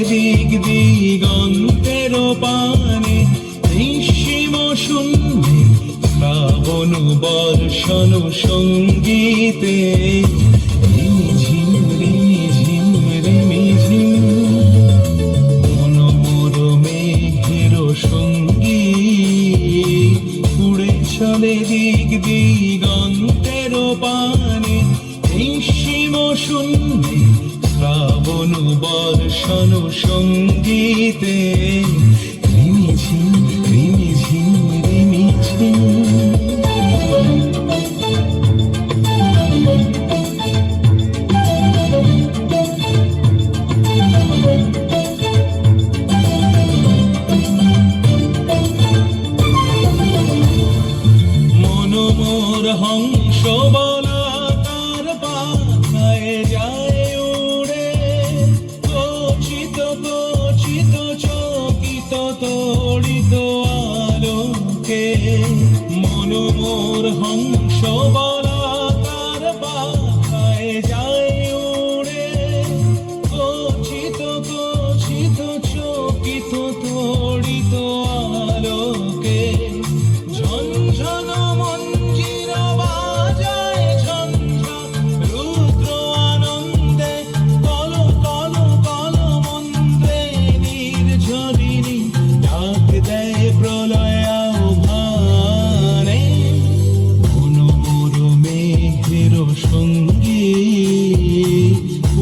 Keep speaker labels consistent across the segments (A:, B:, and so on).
A: দিক দিগন্তের পানে, নিঃসীম শূন্যে শ্রাবণ বর্ষণ সঙ্গীতে। রিমিঝিম রিমিঝিম রিমিঝিম মনোমর মেঘের সঙ্গীত, উড়ে চলে দিক দিগন্তের পানে, নিঃসীম শূন্যে শ্রাবণ বর্ষণ সঙ্গীতে। রিমিঝিম রিমিঝিম রিমিঝিম। মনোমর হংস বলাকার পাখায় যায় উড়ে, গচ্ছিত গচ্ছিত চকিত তড়িত আলোকে। মনোমর হংস বলাকার পাখায় যায় উড়ে, গচ্ছিত গচ্ছিত চকিত তড়িত আলোকে। ঝনঝন মঞ্জির বাজায় ঝঞ্ঝা, রুদ্র আনন্দে কল কল কল মন্দ্রে। নির্ঝরিণী ডাক দেয় প্রলয় আহ্বানে, মনোমর মেঘের সঙ্গীত,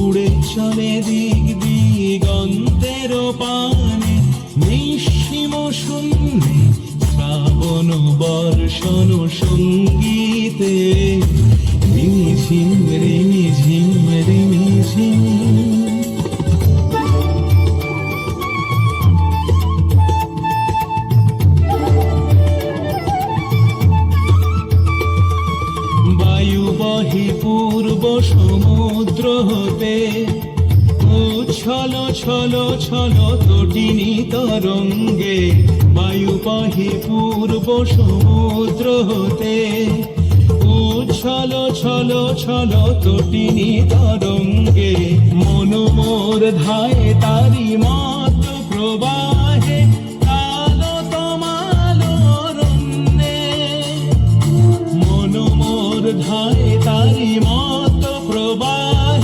A: উড়ে চলে দিক দিগন্তের পানে, নিঃসীম শূন্যে শ্রাবণ বর্ষণ সঙ্গীতে। রিমিঝিম রিমিঝিম রিমিঝিম। বায়ু বহে পূর্ব সমুদ্র হতে, উচ্ছল ছল ছল তটিনী তরঙ্গে। বায়ু বহে পূর্ব সমুদ্র হতে, উচ্ছল ছল ছল তটিনী তরঙ্গে। মনোমর ধায়ে তারি মত প্রবাহে, কালো তমালো অরণ্যে। মনোমর ধায়ে তারি মত প্রবাহে,